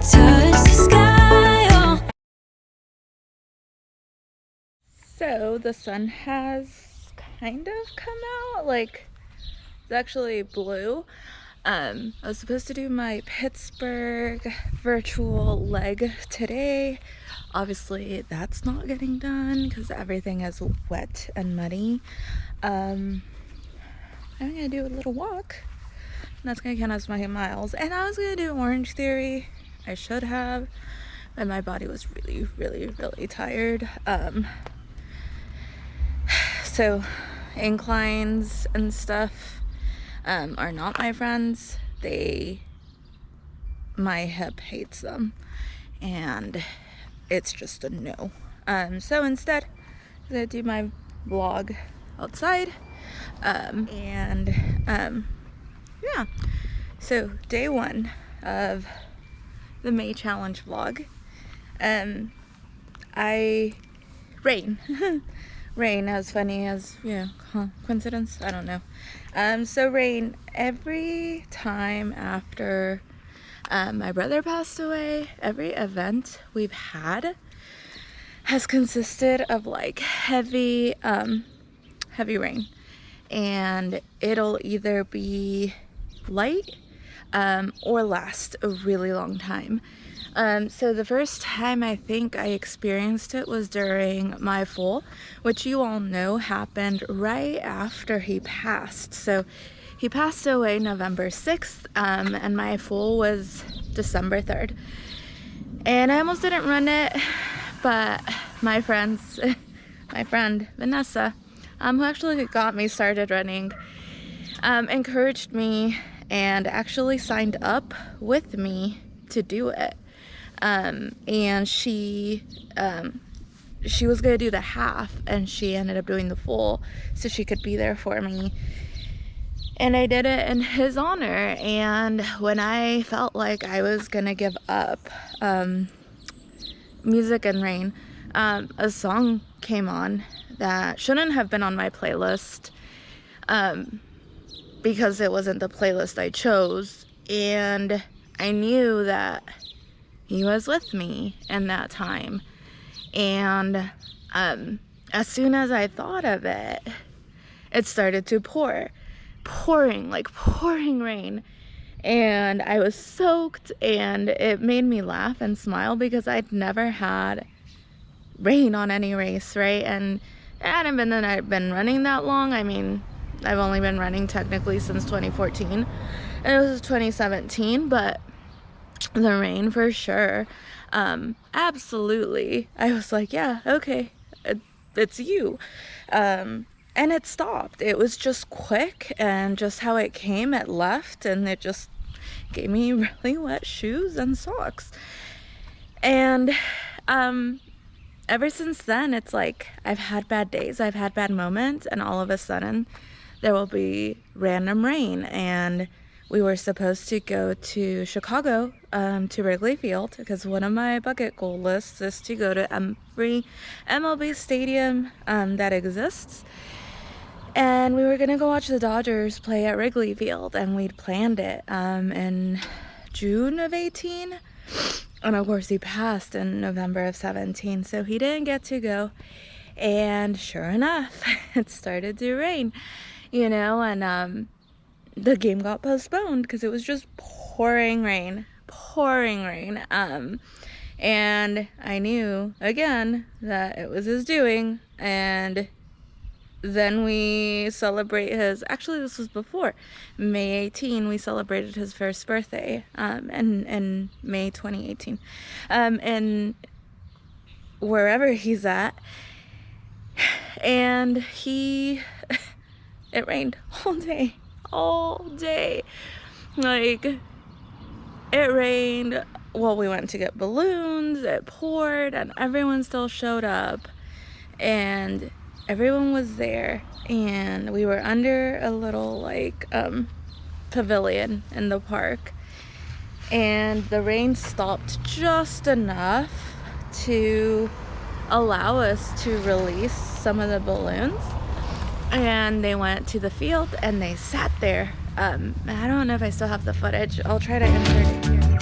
touch the sky. Oh. So the sun has kind of come out, like it's actually blue. I was supposed to do my Pittsburgh virtual leg today. Obviously that's not getting done because everything is wet and muddy. I'm gonna do a little walk. That's gonna count as my miles. And I was gonna do Orange Theory. I should have, but my body was really tired. So inclines and stuff are not my friends. My hip hates them, and it's just a no. So instead, I'm gonna do my vlog outside, yeah. So day one of the May challenge vlog, rain, as funny as, coincidence, I don't know. So rain, every time after my brother passed away, every event we've had has consisted of like heavy rain, and it'll either be light or last a really long time. So the first time I think I experienced it was during my foal, which you all know happened right after he passed. So he passed away November 6th, and my foal was December 3rd. And I almost didn't run it, but my friend Vanessa, who actually got me started running, encouraged me and actually signed up with me to do it. And she was gonna do the half, and she ended up doing the full so she could be there for me. And I did it in his honor. And when I felt like I was gonna give up music and rain, a song came on that shouldn't have been on my playlist, because it wasn't the playlist I chose, and I knew that he was with me in that time. And as soon as I thought of it, it started to pouring rain, and I was soaked, and it made me laugh and smile because I'd never had rain on any race, right? And it hadn't been that I'd been running that long. I mean, I've only been running technically since 2014, and it was 2017, but the rain for sure. Absolutely. I was like, yeah, okay, it's you. And it stopped. It was just quick, and just how it came, it left, and it just gave me really wet shoes and socks. And ever since then, it's like I've had bad days, I've had bad moments, and all of a sudden there will be random rain. And we were supposed to go to Chicago, to Wrigley Field, because one of my bucket goal lists is to go to every MLB stadium that exists. And we were gonna go watch the Dodgers play at Wrigley Field, and we'd planned it in June of 18. And of course he passed in November of 17, so he didn't get to go. And sure enough, it started to rain, and the game got postponed because it was just pouring rain. And I knew again that it was his doing. And then we celebrate actually this was before May 18, we celebrated his first birthday in May 2018, and wherever he's at. And it rained all day. Like, it rained while we went to get balloons, it poured, and everyone still showed up, and everyone was there, and we were under a little pavilion in the park, and the rain stopped just enough to allow us to release some of the balloons. And they went to the field and they sat there. I don't know if I still have the footage. I'll try to insert it here.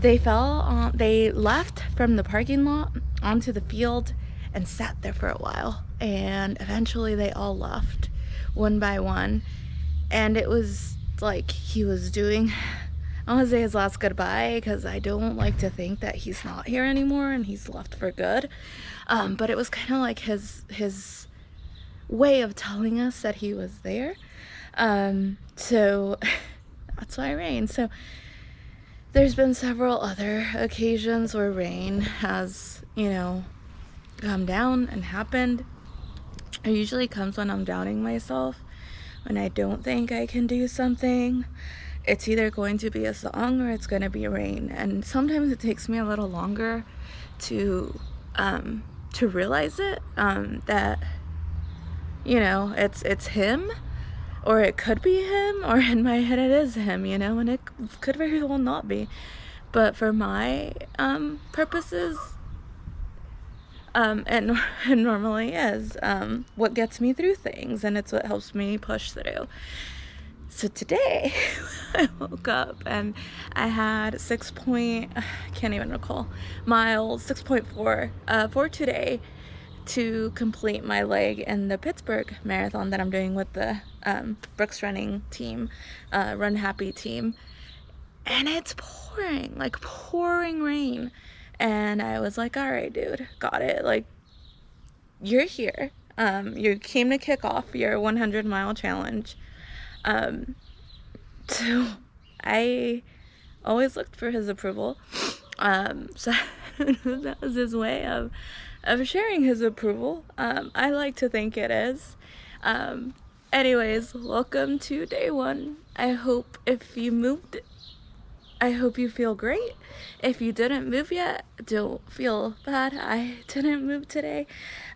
They left from the parking lot onto the field and sat there for a while, and eventually they all left one by one, and it was like he was doing, I want to say his last goodbye, because I don't like to think that he's not here anymore and he's left for good, but it was kind of like his way of telling us that he was there. So that's why rain. So there's been several other occasions where rain has, come down and happened. It usually comes when I'm doubting myself, when I don't think I can do something. It's either going to be a song or it's going to be rain. And sometimes it takes me a little longer to realize it, that, it's him, or it could be him, or in my head it is him, and it could very well not be. But for my purposes, it normally is what gets me through things, and it's what helps me push through. So today, I woke up and I had can't even recall, miles, 6.4 for today, to complete my leg in the Pittsburgh marathon that I'm doing with the Brooks running team, RunHappy team. And it's pouring rain. And I was like, all right, dude, got it. Like, you're here. You came to kick off your 100-mile challenge. So I always looked for his approval. So that was his way of sharing his approval. I like to think it is. Anyways, welcome to day one. I hope if you moved, I hope you feel great. If you didn't move yet, don't feel bad. I didn't move today.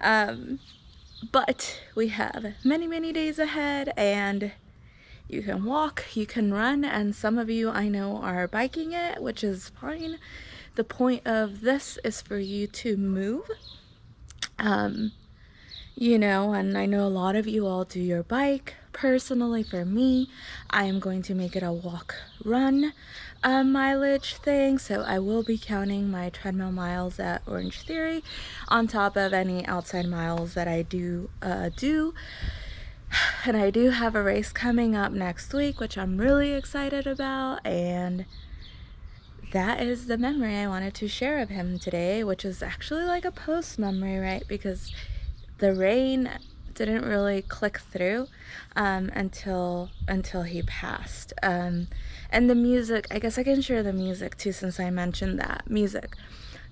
But we have many, many days ahead, and you can walk, you can run, and some of you I know are biking it, which is fine. The point of this is for you to move. And I know a lot of you all do your bike. Personally, for me, I am going to make it a walk-run mileage thing, so I will be counting my treadmill miles at Orange Theory on top of any outside miles that I do. And I do have a race coming up next week, which I'm really excited about, and that is the memory I wanted to share of him today, which is actually like a post memory, right? Because the rain didn't really click through until he passed. And the music, I guess I can share the music too, since I mentioned that music.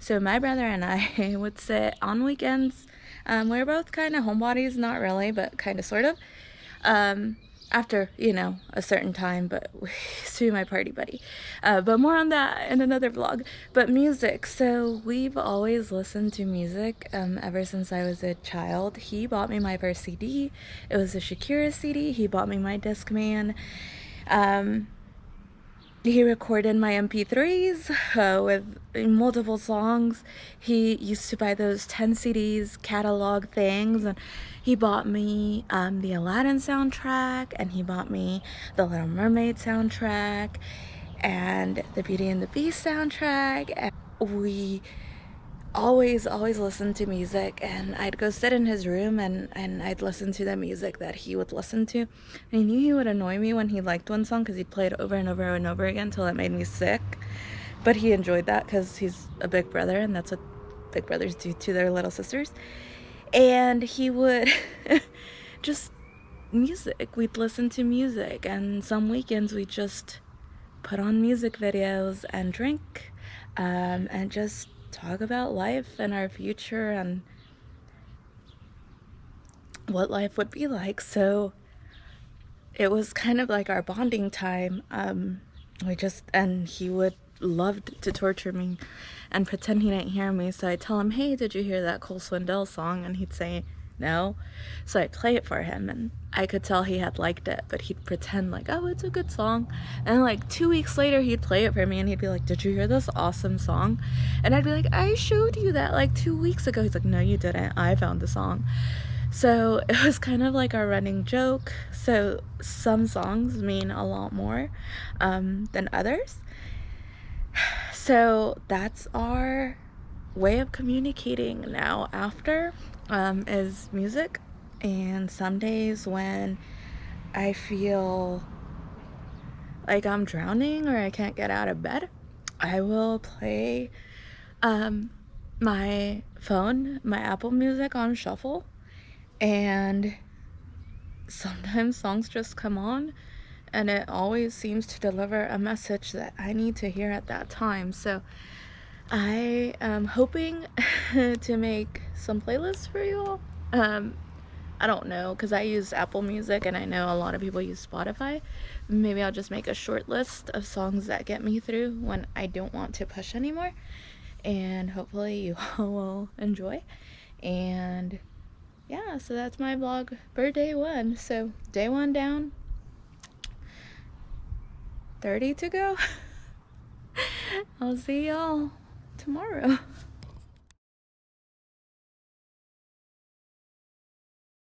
So my brother and I would sit on weekends. We're both kind of homebodies, not really, but kind of sort of. After, a certain time, but he's to my party buddy. But more on that in another vlog. But music, so we've always listened to music ever since I was a child. He bought me my first CD. It was a Shakira CD. He bought me my Discman. He recorded my MP3s with multiple songs. He used to buy those 10 CDs catalog things, and he bought me the Aladdin soundtrack, and he bought me the Little Mermaid soundtrack, and the Beauty and the Beast soundtrack. And we always listened to music, and I'd go sit in his room and I'd listen to the music that he would listen to. And I knew he would annoy me when he liked one song, because he'd play it over and over and over again until it made me sick. But he enjoyed that because he's a big brother, and that's what big brothers do to their little sisters. And he would just music. We'd listen to music, and some weekends we'd just put on music videos and drink, and just talk about life and our future and what life would be like. So it was kind of like our bonding time. And he would love to torture me and pretend he didn't hear me. So I'd tell him, hey, did you hear that Cole Swindell song? And he'd say no. So I'd play it for him, and I could tell he had liked it, but he'd pretend like, oh, it's a good song. And like 2 weeks later, he'd play it for me, and he'd be like, did you hear this awesome song? And I'd be like, I showed you that like 2 weeks ago. He's like, no, you didn't. I found the song. So it was kind of like our running joke. So some songs mean a lot more than others. So that's our way of communicating now after, is music. And some days when I feel like I'm drowning or I can't get out of bed, I will play my phone, my Apple Music on shuffle, and sometimes songs just come on and it always seems to deliver a message that I need to hear at that time. So I am hoping to make some playlists for you all. I don't know, because I use Apple Music and I know a lot of people use Spotify. Maybe I'll just make a short list of songs that get me through when I don't want to push anymore. And hopefully you all will enjoy. And yeah, so that's my vlog for day 1. So day 1 down, 30 to go. I'll see y'all tomorrow.